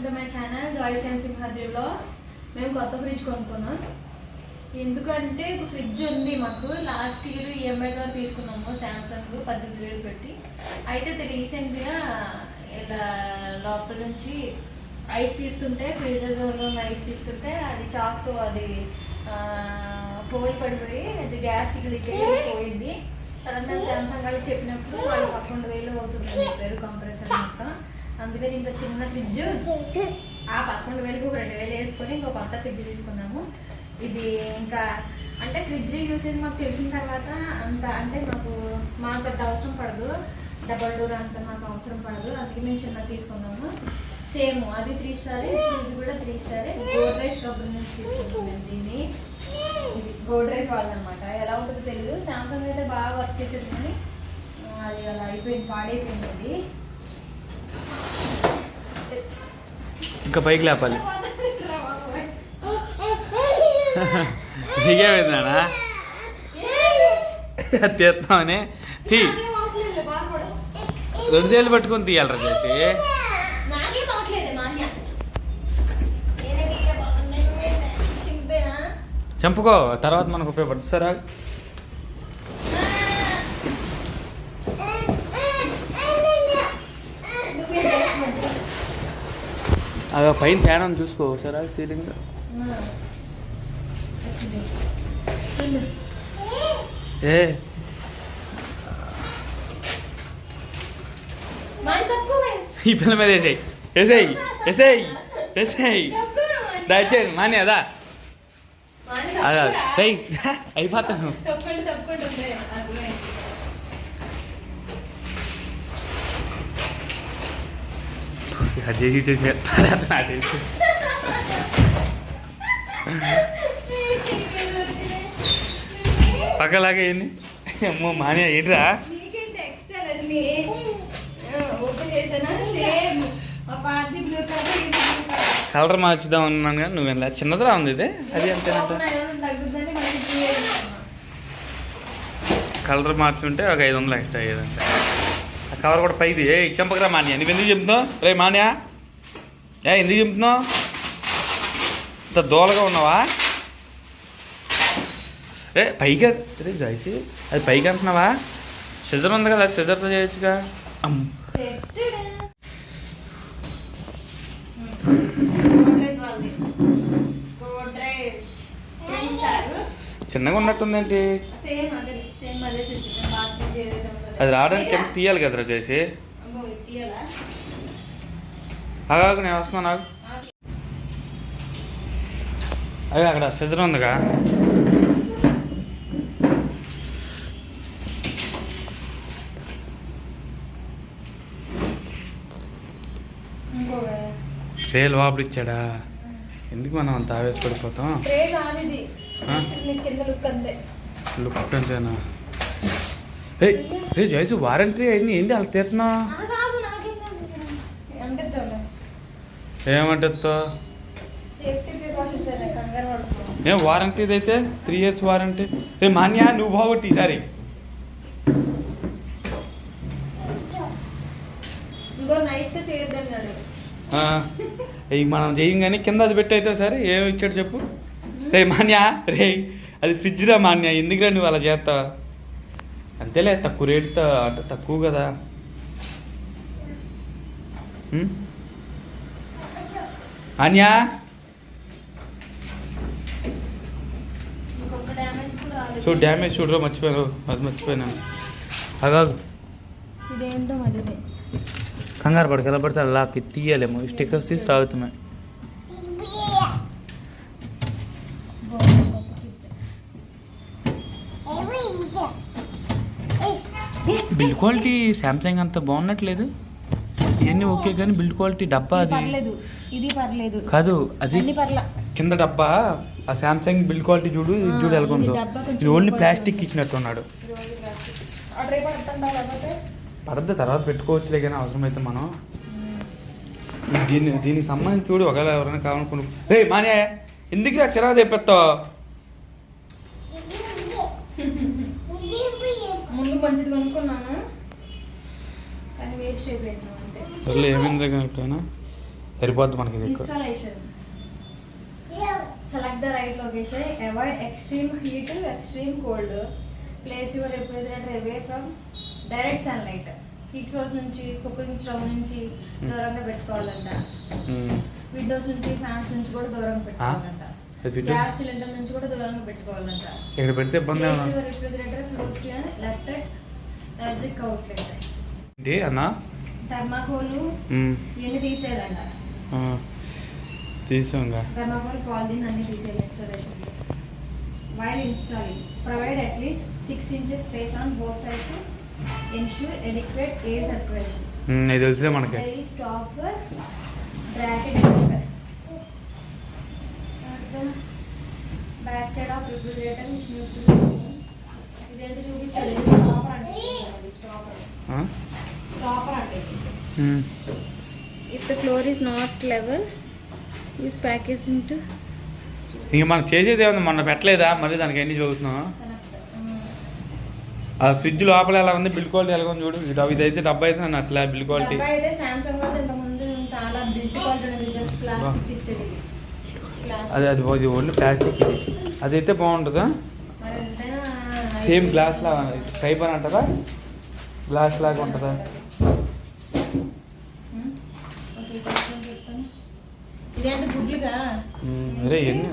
To my channel joys and Simhadri vlogs. మేము కొత్త fridge కొనుక్కున్నాం. ఎందుకంటే ఫ్రిడ్జ్ ఉంది మాకు. లాస్ట్ ఇయర్ ఈఎంఐ గారు తీసుకున్నాము శాంసంగ్ 18,000 పెట్టి. అయితే రీసెంట్గా ఇలా లోపల నుంచి ఐస్ తీస్తుంటే ఫ్రీజర్లో ఉన్న ఐస్ తీస్తుంటే అది చాక్తో అది హోల్ పడిపోయి అది గ్యాస్ లీకేజ్ పోయింది. తర్వాత శాంసంగ్ వాళ్ళు చెప్పినప్పుడు వాళ్ళు 11,000 అవుతుంది చెప్పారు కంప్రెసర్ మొత్తం. అందుకని ఇంకా చిన్న ఫ్రిడ్జ్ ఆ 11,000కు 2,000 వేసుకొని ఇంకో కొత్త ఫ్రిడ్జ్ తీసుకున్నాము. ఇది ఇంకా అంటే ఫ్రిడ్జ్ యూసేజ్ మాకు తెలిసిన తర్వాత అంత అంటే మాకు అంత అవసరం పడదు, డబల్ డోర్ అంత మాకు అవసరం పడదు. అందుకే మేము చిన్న తీసుకున్నాము. సేమ్ అది 3 స్టార్, ఇది కూడా 3 స్టార్. గోడ్రేజ్ కంపెనీ నుంచి తీసుకున్నాం దీన్ని. ఇది గోడ్రేజ్ వాళ్ళనమాట. ఎలా ఉంటుందో తెలియదు. శాంసంగ్ అయితే బాగా వర్క్ చేసేది కానీ అది అలా అయిపోయింది, పాడైపోయింది. అది ఇంకా పైకి లేపాలి. నీకేమైందా తీస్తామని తీ 2 చేతులు పట్టుకొని తీయాలరా చేసి చంపుకో, తర్వాత మనకు ఉపయోగపడుతుంది. సరే అదే పైన ఫ్యాన్ అని చూసుకో సరే సీలింగ్. ఏ ఈ పిల్ల మీద వేసేయి వేసేయి వేసేయి వేసేయి దయచేసి మాని అదా అదా అయిపోతాను. చేసి చేసి పక్కలాగా ఏంది అమ్మో మాని ఏంట్రా కలర్ మార్చుదాం అన్నాను కానీ నువ్వు ఎలా చిన్నదిరా ఉంది ఇది. అది అంతేనంట. కలర్ మార్చుంటే ఒక 500 ఎక్స్ట్రా అయ్యేదంట. ఆ కవర్ కూడా పైది. ఏ చంపకరా మాన్యా, నువ్వు ఎందుకు చెప్తున్నావు రే మాన్యా? ఎందుకు చెప్తున్నావు? ఇంత దోలగా ఉన్నావా? రే పైగా రే జాయిసి అది పైకి అంటున్నావా? సిజర్ ఉంది కదా, సిజర్తో చేయొచ్చుగా. చిన్నగా ఉన్నట్టుందేంటి? అది రావడానికి కింద తీయాలి కదరా చేసి. ఆగాకు నేను వస్తున్నా నాకు. అదే అక్కడ సిజర్ ఉందిగా. ట్రే లోపల ఇచ్చాడా? ఎందుకు మనం అంత ఆవేశపడిపోతాం? లుక్ అంతేనా? రే జైసు వారంటీ అయింది ఏంటి అలా తీస్తున్నా? ఏమంటుందో ఏం వారంటీది అయితే 3 years వారంటీ. రే మాన్యా నువ్వు బాగొట్టి ఈసారి. మనం చేయం కానీ కింద అది పెట్టి అయితే సరే ఏమి ఇచ్చాడు చెప్పు. రే మాన్యా రే అది ఫ్రిడ్జ్ రా మాన్యా, ఎందుకురా నువ్వు అలా చేస్తావు? అంతేలే తక్కువ రేటుతో అంటే తక్కువ కదా. మాన్యా చూడు డ్యామేజ్ చూడరా, మర్చిపోయాను అది మర్చిపోయినాను. అగాదు కంగారు పడక ఎలా పడితే అలా తీయాలేమో. స్టిక్కర్స్ తీసి రాగుతున్నాయి. బిల్డ్ క్వాలిటీ శాంసంగ్ అంత బాగున్నట్లేదు. ఇవన్నీ ఓకే కానీ బిల్డ్ క్వాలిటీ డబ్బా అది కాదు. అది కింద డబ్బా ఆ శాంసంగ్ బిల్డ్ క్వాలిటీ చూడు, ఇది చూడు ఎలాగుందో. ఇది ఓన్లీ ప్లాస్టిక్ ఇచ్చినట్టున్నాడు. పడద్దు తర్వాత పెట్టుకోవచ్చులే కానీ అవసరమైతే మనం దీనికి సంబంధించి చూడు. ఒకవేళ ఎవరైనా కావాలనుకుని రే మానే ఎందుకు రా చిరా తెప్పిస్తావు? ముందు మంచిది కొనుక్కున్నాను కానీ వేస్ట్ అయిపోయింది. సర్లే ఏమైంది కనుక సరిపోద్ది మనకి ఇది ఎక్కువ. Installation. Select the right location. Avoid extreme heat, extreme cold. Place your refrigerator away from direct sunlight. Heat source నుంచి, కుకింగ్ స్టవ్ నుంచి దూరంగా పెట్టుకోవాలంట. విండోస్ నుంచి, ఫ్యాన్స్ నుంచి కూడా దూరంగా పెట్టుకోవాలంట. గ్యాస్ సిలిండర్ నుంచి కూడా దూరంగా పెట్టుకోవాలంట. ఇక్కడ పెడితే ఇబ్బంది ఏమన్నా? Place your refrigerator close to an electric outlet. ఏంటి అన్నా? థర్మాకోల్ ఇవన్నీ తీసేయాలంట. తీసాంగా. థర్మాకోల్, పాలిథిన్ అన్ని తీసేయాలి installation. While installing, provide at least 6 inches space on both sides to ensure adequate air circulation. ఇది తెలిసే మనకి. There is stopper, bracket stopper. The back side of refrigerator which needs to be ఇదేంటి చూపించాలి. Stopper అంటే అది stopper అంటే if the floor is not level use package into ఇంక మనం చేసేది ఏమన్నా మొన్న పెట్టలేదా మళ్ళీ దానికి ఎన్ని చదువుతున్నాం. ఆ ఫ్రిడ్జ్ లోపల ఎలా ఉంది, బిల్డ్ క్వాలిటీ ఎలా ఉంది చూడు. ఇదైతే డబ్బా అయితే నన్ను అసలు బిల్డ్ క్వాలిటీ. డబ్బా అయితే సామ్సంగ్ వాళ్ళు ఇంత ముందు చాలా బిల్డ్ క్వాలిటీ ఉంది. జస్ట్ ప్లాస్టిక్ ఇచ్చాడు ఇది. అది ఓన్లీ ప్లాస్టిక్. ఇది అదైతే బాగుంటుందా? సేమ్ గ్లాస్ లాగా టైప్ అని అంటారా? గ్లాస్ లాగా ఉంటుందా? అరే ఎన్ని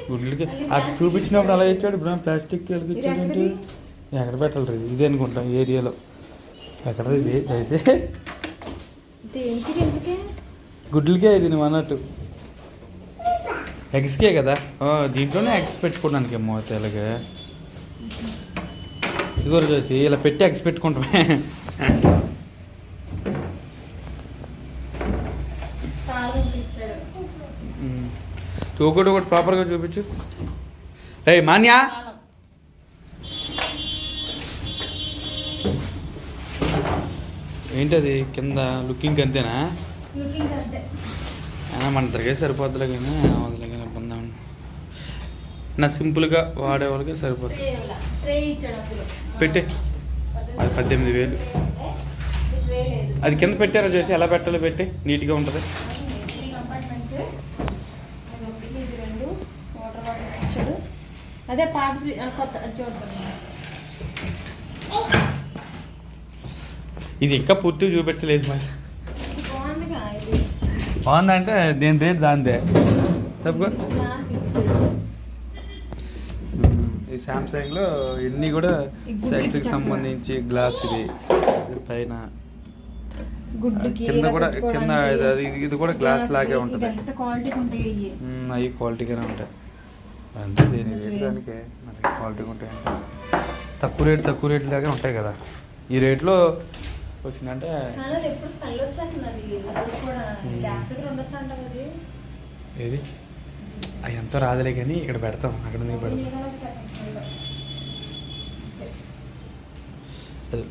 గుడ్లకి అది చూపించినప్పుడు అలా ఇచ్చాడు. ఇప్పుడు ప్లాస్టిక్ ఇచ్చాడంటే ఎక్కడ పెట్టాలి? ఇది అనుకుంటాం ఏరియాలో. ఎక్కడ ఇది అయితే గుడ్లకే ఇది నువ్వు అన్నట్టు. ఎగ్స్కే కదా, దీంట్లోనే ఎగ్స్ పెట్టుకోవడానికి ఏమో తెలగా. ఇది కూడా చూసి ఇలా పెట్టి ఎగ్స్ పెట్టుకుంటామే. ఒకటి ప్రాపర్గా చూపించు. మాన్యా ఏంటది కింద లుకింగ్ అంతేనా? మన ఇద్దరికే సరిపోద్దులే కానీ వదిలే ఇబ్బంది నా సింపుల్గా వాడే వాళ్ళకి సరిపోతుంది. పెట్టే అది 18,000. అది కింద పెట్టారో చేసి ఎలా పెట్టాలో పెట్టి నీట్గా ఉంటుంది. అదే పాత కొత్త చూద్దాం. ఇది ఇంకా పూర్తిగా చూపించలేదు మరి. బాగుందిగా ఇది. బాగుందంటే దేని రేట్ దాందే తప్పుగా. ఈ సామ్సంగ్లో ఇన్ని కూడా సైన్స్కి సంబంధించి గ్లాస్. ఇది పైన కింద కూడా కింద ఇది కూడా గ్లాస్ లాగే ఉంటుంది. అవి క్వాలిటీగానే ఉంటాయి. అంటే దీని రేట్ దానికే మనకి క్వాలిటీ ఉంటాయి. తక్కువ రేట్ లాగే ఉంటాయి కదా. ఈ రేట్లో వచ్చిందంటే ఏది అవి ఎంతో రాదులే కానీ ఇక్కడ పెడతాం. అక్కడ పెడతాం.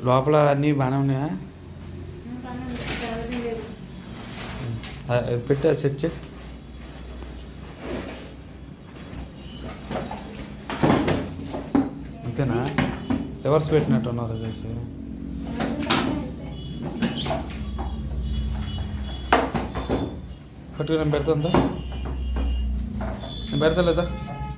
లోపల అన్నీ బాగానే ఉన్నాయా? పెట్టి అది సెట్ చేయి. అంతేనా? రివర్స్ పెట్టినట్టు ఉన్నారు చేసి. కట్టుకు నేను పెడతా నేను పెడతా లేదా?